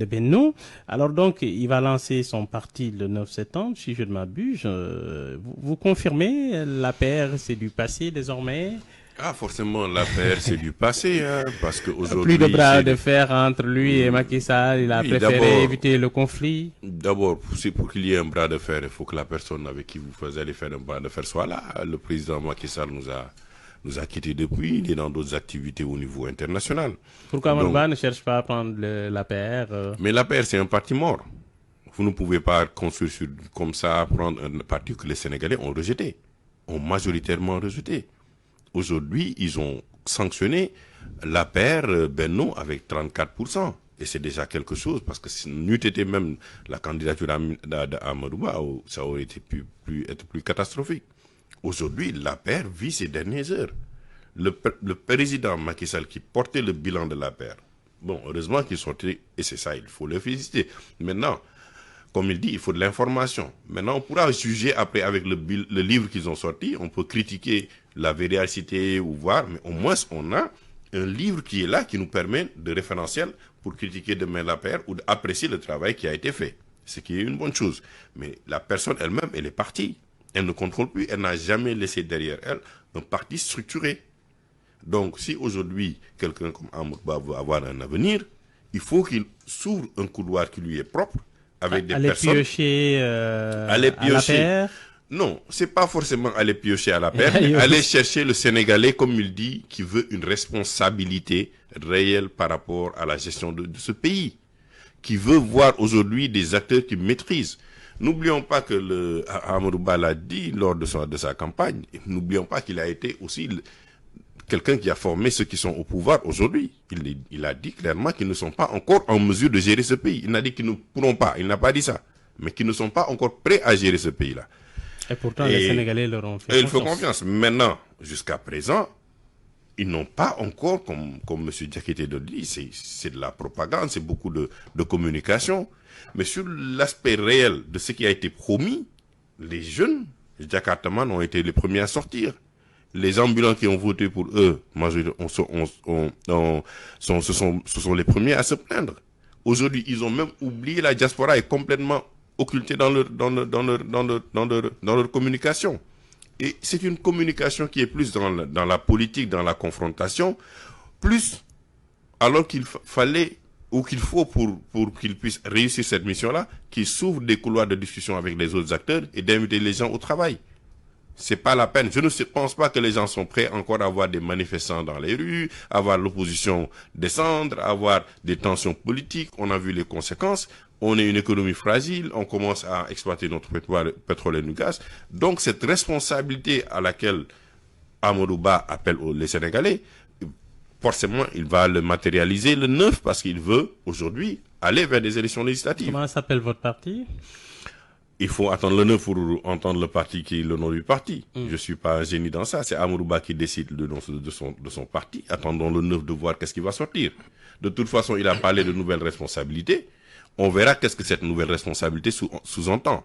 Benno. Alors donc, il va lancer son parti le 9 septembre, si je ne m'abuse. Vous confirmez, l'APR, c'est du passé désormais? Ah, forcément, l'affaire, c'est du passé, hein, parce qu'aujourd'hui... Plus de bras de fer entre lui et Macky Sall, il a préféré éviter le conflit. D'abord, pour qu'il y ait un bras de fer, il faut que la personne avec qui vous allez faire un bras de fer soit là. Le président Macky Sall nous a quittés depuis, il est dans d'autres activités au niveau international. Pourquoi Amadou ne cherche pas à prendre l'APR Mais l'APR, c'est un parti mort. Vous ne pouvez pas construire comme ça, prendre un parti que les Sénégalais ont rejeté, ont majoritairement rejeté. Aujourd'hui, ils ont sanctionné l'APR Benno avec 34%. Et c'est déjà quelque chose, parce que si n'eût été même la candidature d'Amadou Ba, ça aurait été être plus catastrophique. Aujourd'hui, l'APR vit ses dernières heures. Le président Macky Sall qui portait le bilan de l'APR, bon, heureusement qu'il sortait, et c'est ça, il faut le féliciter. Maintenant, comme il dit, il faut de l'information. Maintenant, on pourra juger après avec le livre qu'ils ont sorti. On peut critiquer la véracité ou voir, mais au moins on a un livre qui est là, qui nous permet de référentiel pour critiquer demain l'APR ou d'apprécier le travail qui a été fait. Ce qui est une bonne chose. Mais la personne elle-même, elle est partie. Elle ne contrôle plus. Elle n'a jamais laissé derrière elle un parti structuré. Donc, si aujourd'hui, quelqu'un comme Amadou Ba veut avoir un avenir, il faut qu'il s'ouvre un couloir qui lui est propre, avec des personnes... Aller piocher à l'APR? Non, c'est pas forcément aller piocher à l'APR, mais aller chercher le Sénégalais, comme il dit, qui veut une responsabilité réelle par rapport à la gestion de ce pays, qui veut voir aujourd'hui des acteurs qui maîtrisent. N'oublions pas que Amadou Ba l'a dit lors de sa campagne, n'oublions pas qu'il a été aussi quelqu'un qui a formé ceux qui sont au pouvoir aujourd'hui. Il a dit clairement qu'ils ne sont pas encore en mesure de gérer ce pays. Il n'a dit qu'ils ne pourront pas, il n'a pas dit ça, mais qu'ils ne sont pas encore prêts à gérer ce pays-là. Et pourtant, les Sénégalais leur ont fait confiance. Il faut confiance. Maintenant, jusqu'à présent, ils n'ont pas encore, comme M. Diakité le dit, c'est de la propagande, c'est beaucoup de communication. Mais sur l'aspect réel de ce qui a été promis, les jeunes, les Jakartaman ont été les premiers à sortir. Les ambulants qui ont voté pour eux, ce sont les premiers à se plaindre. Aujourd'hui, ils ont même oublié, la diaspora est complètement occultée dans leur communication. Et c'est une communication qui est plus dans la politique, dans la confrontation, plus alors qu'il fallait ou qu'il faut pour qu'il puisse réussir cette mission-là, qu'il s'ouvre des couloirs de discussion avec les autres acteurs et d'inviter les gens au travail. C'est pas la peine. Je ne pense pas que les gens sont prêts encore à voir des manifestants dans les rues, à voir l'opposition descendre, à voir des tensions politiques. On a vu les conséquences. On est une économie fragile. On commence à exploiter notre pétrole et du gaz. Donc, cette responsabilité à laquelle Amadou Ba appelle les Sénégalais, forcément, il va le matérialiser le 9 parce qu'il veut, aujourd'hui, aller vers des élections législatives. Comment s'appelle votre parti? Il faut attendre le 9 pour entendre le parti qui est le nom du parti. Je suis pas un génie dans ça. C'est Amadou Ba qui décide le nom de son parti. Attendons le 9 de voir qu'est-ce qui va sortir. De toute façon, il a parlé de nouvelles responsabilités. On verra qu'est-ce que cette nouvelle responsabilité sous-entend.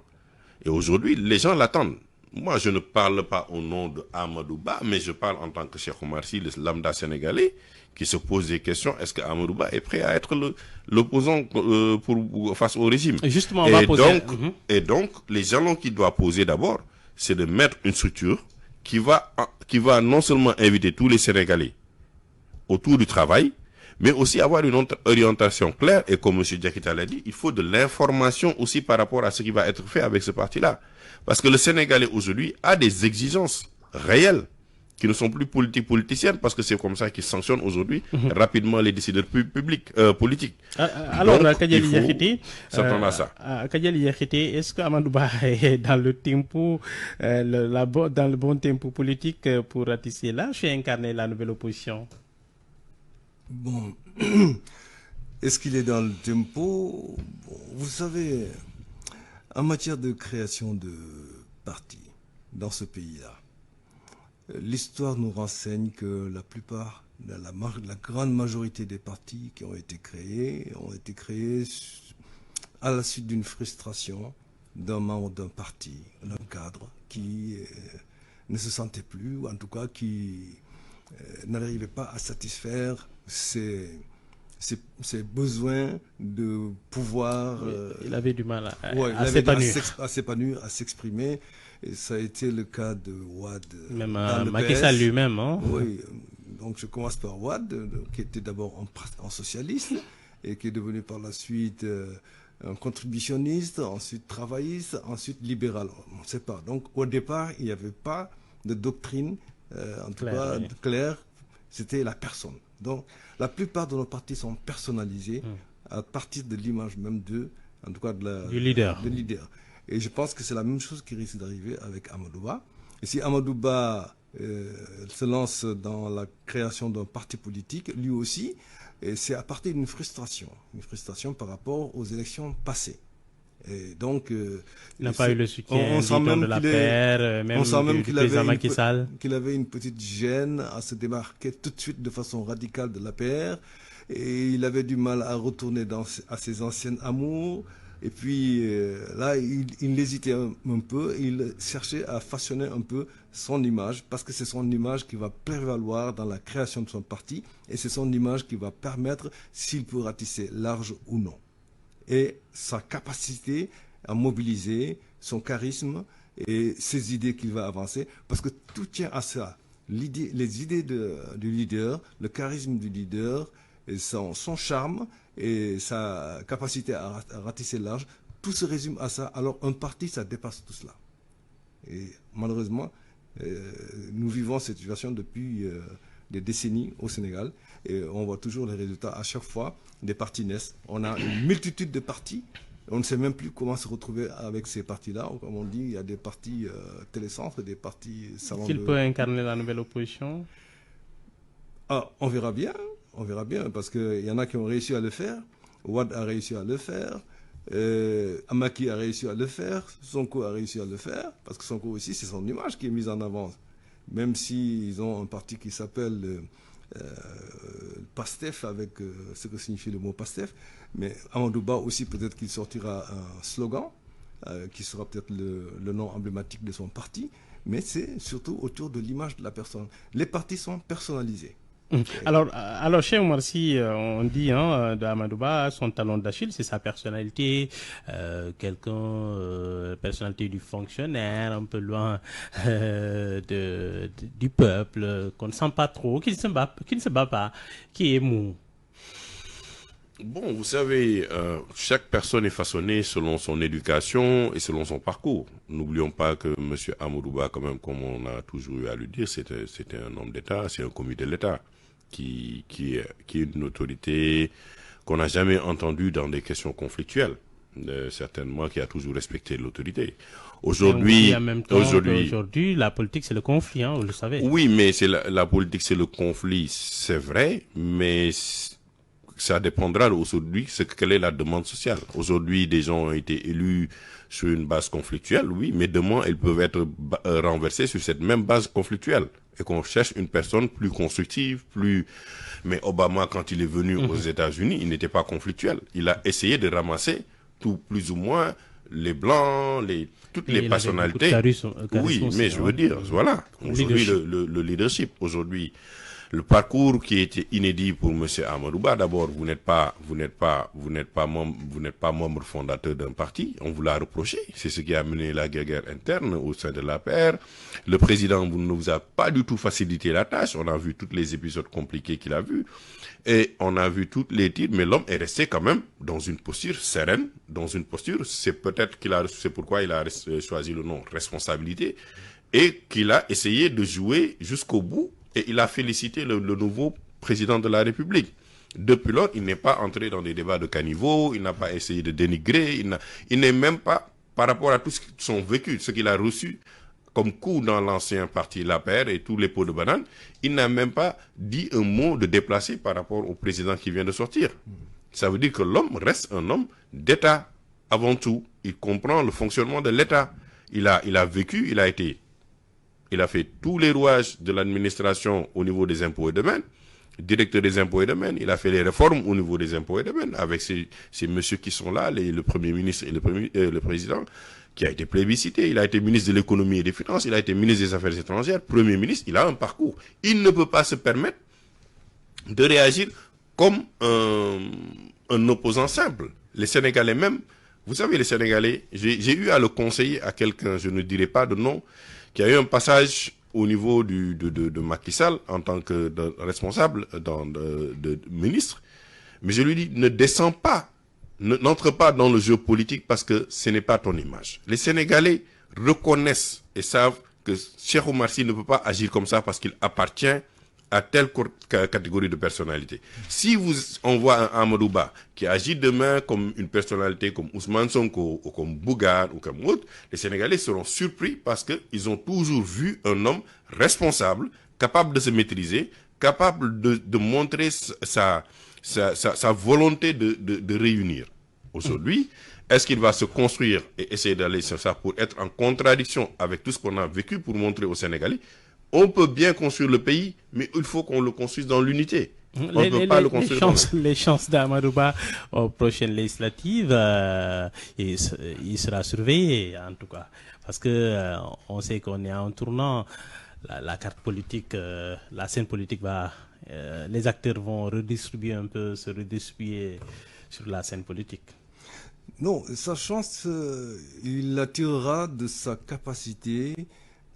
Et aujourd'hui, les gens l'attendent. Moi, je ne parle pas au nom de Amadou Ba, mais je parle en tant que Cheikh Oumar Sy, le lambda sénégalais, qui se pose des questions. Est-ce que Amadou Ba est prêt à être l'opposant face au régime? Justement, on va poser... Et donc, les jalons qu'il doit poser d'abord, c'est de mettre une structure qui va non seulement inviter tous les Sénégalais autour du travail, mais aussi avoir une orientation claire. Et comme M. Diakité l'a dit, il faut de l'information aussi par rapport à ce qui va être fait avec ce parti-là. Parce que le Sénégalais aujourd'hui a des exigences réelles qui ne sont plus politiciennes, parce que c'est comme ça qu'ils sanctionnent aujourd'hui rapidement les décideurs politiques. Alors, Kadiali Diakité, s'attendre à ça. Kadiali Diakité, est-ce que Amadou Ba est dans le tempo, dans le bon tempo politique pour ratisser l'âge et incarner la nouvelle opposition? Bon, est-ce qu'il est dans le tempo? Bon, vous savez, en matière de création de partis dans ce pays-là, l'histoire nous renseigne que la plupart, la grande majorité des partis qui ont été créés à la suite d'une frustration d'un membre d'un parti, d'un cadre qui ne se sentait plus, ou en tout cas qui n'arrivait pas à satisfaire ses besoins de pouvoir. Il avait du mal à s'épanouir. À s'épanouir, à s'exprimer. Et ça a été le cas de Wade. Même Macky Sall lui-même. Hein? Oui, donc je commence par Wade, qui était d'abord un socialiste et qui est devenu par la suite un contributionniste, ensuite travailliste, ensuite libéral. On ne sait pas. Donc au départ, il n'y avait pas de doctrine, en tout cas claire, c'était la personne. Donc la plupart de nos partis sont personnalisés à partir de l'image même en tout cas du leader. Et je pense que c'est la même chose qui risque d'arriver avec Amadou Ba. Et si Amadou Ba se lance dans la création d'un parti politique, lui aussi, c'est à partir d'une frustration par rapport aux élections passées. Et donc, il n'a pas eu le soutien de la paire, même du président Macky Sall. Qu'il avait une petite gêne à se démarquer tout de suite de façon radicale de la paire. Et il avait du mal à retourner à ses anciennes amours. Et puis là, il hésitait un peu, il cherchait à façonner un peu son image, parce que c'est son image qui va prévaloir dans la création de son parti, et c'est son image qui va permettre s'il peut ratisser large ou non. Et sa capacité à mobiliser, son charisme et ses idées qu'il va avancer, parce que tout tient à ça. Les idées du leader, le charisme du leader, et son charme et sa capacité à ratisser large, tout se résume à ça. Alors un parti, ça dépasse tout cela. Et malheureusement, nous vivons cette situation depuis des décennies au Sénégal, et on voit toujours les résultats. À chaque fois, des partis naissent. On a une multitude de partis. On ne sait même plus comment se retrouver avec ces partis-là. Comme on dit, il y a des partis télécentres, des partis salons. Qu'il peut incarner la nouvelle opposition? On verra bien. On verra bien, parce qu'il y en a qui ont réussi à le faire. Wade a réussi à le faire. Amaki a réussi à le faire. Sonko a réussi à le faire. Parce que Sonko aussi, c'est son image qui est mise en avant. Même s'ils ont un parti qui s'appelle PASTEF, avec ce que signifie le mot PASTEF. Mais Amadou Ba aussi, peut-être qu'il sortira un slogan, qui sera peut-être le nom emblématique de son parti. Mais c'est surtout autour de l'image de la personne. Les partis sont personnalisés. Alors, chez Oumar Sy, on dit de Amadou Ba, son talon d'Achille, c'est sa personnalité, personnalité du fonctionnaire, un peu loin du peuple, qu'on ne sent pas trop, qui ne se bat pas, qui est mou. Bon, vous savez, chaque personne est façonnée selon son éducation et selon son parcours. N'oublions pas que M. Amadouba, quand même, comme on a toujours eu à le dire, c'était un homme d'État, c'est un commis de l'État qui est une autorité qu'on n'a jamais entendue dans des questions conflictuelles. Certainement qui a toujours respecté l'autorité. Aujourd'hui, aujourd'hui, la politique c'est le conflit, hein, vous le savez. Oui, mais c'est la politique, c'est le conflit, c'est vrai, mais ça dépendra aujourd'hui quelle est la demande sociale. Aujourd'hui, des gens ont été élus sur une base conflictuelle, oui, mais demain, ils peuvent être renversés sur cette même base conflictuelle. Et qu'on cherche une personne plus constructive, plus... Mais Obama, quand il est venu aux États-Unis, il n'était pas conflictuel. Il a essayé de ramasser tout, plus ou moins, les Blancs, toutes les personnalités. Oui, mais je veux dire, voilà. Aujourd'hui, le leadership. Aujourd'hui, le parcours qui était inédit pour M. Amadouba, d'abord, vous n'êtes pas membre fondateur d'un parti, on vous l'a reproché. C'est ce qui a mené la guerre interne au sein de l'APR. Le président ne vous a pas du tout facilité la tâche. On a vu tous les épisodes compliqués qu'il a vus. Et on a vu tous les titres, mais l'homme est resté quand même dans une posture sereine, dans une posture, c'est pourquoi il a choisi le nom responsabilité, et qu'il a essayé de jouer jusqu'au bout. Et il a félicité le nouveau président de la République. Depuis lors, il n'est pas entré dans des débats de caniveau, il n'a pas essayé de dénigrer, il n'est même pas, par rapport à tout son vécu, ce qu'il a reçu comme coup dans l'ancien parti l'APR et tous les pots de banane, il n'a même pas dit un mot de déplacé par rapport au président qui vient de sortir. Ça veut dire que l'homme reste un homme d'État avant tout. Il comprend le fonctionnement de l'État. Il a vécu, il a fait tous les rouages de l'administration au niveau des impôts et domaines, directeur des impôts et domaines. Il a fait les réformes au niveau des impôts et domaines avec ces messieurs qui sont là, le Premier ministre et le Président, qui a été plébiscité. Il a été ministre de l'économie et des finances, il a été ministre des Affaires étrangères, Premier ministre. Il a un parcours. Il ne peut pas se permettre de réagir comme un opposant simple. Les Sénégalais même, vous savez, les Sénégalais, j'ai eu à le conseiller à quelqu'un, je ne dirai pas de nom, qui a eu un passage au niveau de Macky Sall en tant que responsable de ministre. Mais je lui dis, ne descends pas, n'entre pas dans le jeu politique parce que ce n'est pas ton image. Les Sénégalais reconnaissent et savent que Cheikh Oumar Sy ne peut pas agir comme ça parce qu'il appartient à telle catégorie de personnalité. Si on voit un Amadouba qui agit demain comme une personnalité comme Ousmane Sonko ou comme Bougane ou comme autre, les Sénégalais seront surpris parce qu'ils ont toujours vu un homme responsable, capable de se maîtriser, capable de montrer sa volonté de réunir. Aujourd'hui, est-ce qu'il va se construire et essayer d'aller sur ça pour être en contradiction avec tout ce qu'on a vécu pour montrer aux Sénégalais? On peut bien construire le pays, mais il faut qu'on le construise dans l'unité. On ne peut pas le construire les chances d'Amadouba aux prochaines législatives, il sera surveillé en tout cas. Parce que on sait qu'on est à un tournant. La carte politique, la scène politique les acteurs vont se redistribuer sur la scène politique. Non, sa chance, il la tirera de sa capacité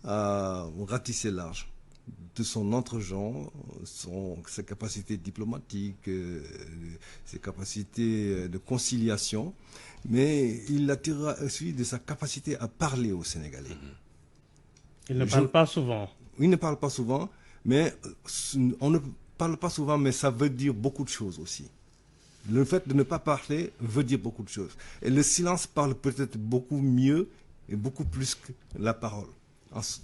à ratisser large, de son entre-gens, ses capacités diplomatiques, ses capacités de conciliation, mais il la tirera aussi de sa capacité à parler aux Sénégalais. Il ne parle pas souvent. Il ne parle pas souvent, mais on ne parle pas souvent, mais ça veut dire beaucoup de choses aussi. Le fait de ne pas parler veut dire beaucoup de choses. Et le silence parle peut-être beaucoup mieux et beaucoup plus que la parole,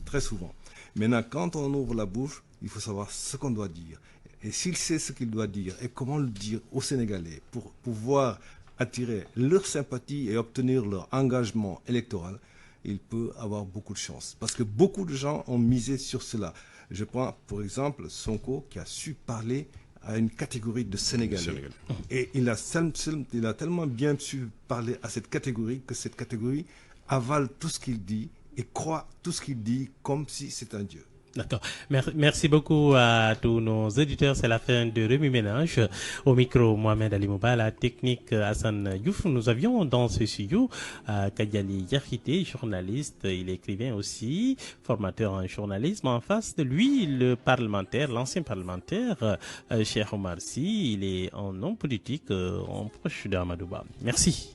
très souvent. Maintenant, quand on ouvre la bouche, il faut savoir ce qu'on doit dire. Et s'il sait ce qu'il doit dire et comment le dire aux Sénégalais pour pouvoir attirer leur sympathie et obtenir leur engagement électoral, il peut avoir beaucoup de chance. Parce que beaucoup de gens ont misé sur cela. Je prends, pour exemple, Sonko qui a su parler à une catégorie de Sénégalais. Et il a tellement bien su parler à cette catégorie que cette catégorie avale tout ce qu'il dit et croit tout ce qu'il dit comme si c'est un dieu. D'accord. Merci beaucoup à tous nos auditeurs. C'est la fin de Remue Ménage. Au micro, Mohamed Ali Mouba, la technique Hassan Diouf. Nous avions dans ce studio Kadiali Diakité, journaliste, il est écrivain aussi, formateur en journalisme. En face de lui, le parlementaire, l'ancien parlementaire, Cheikh Omar Sy, il est un homme politique, en proche d'Amadouba. Merci.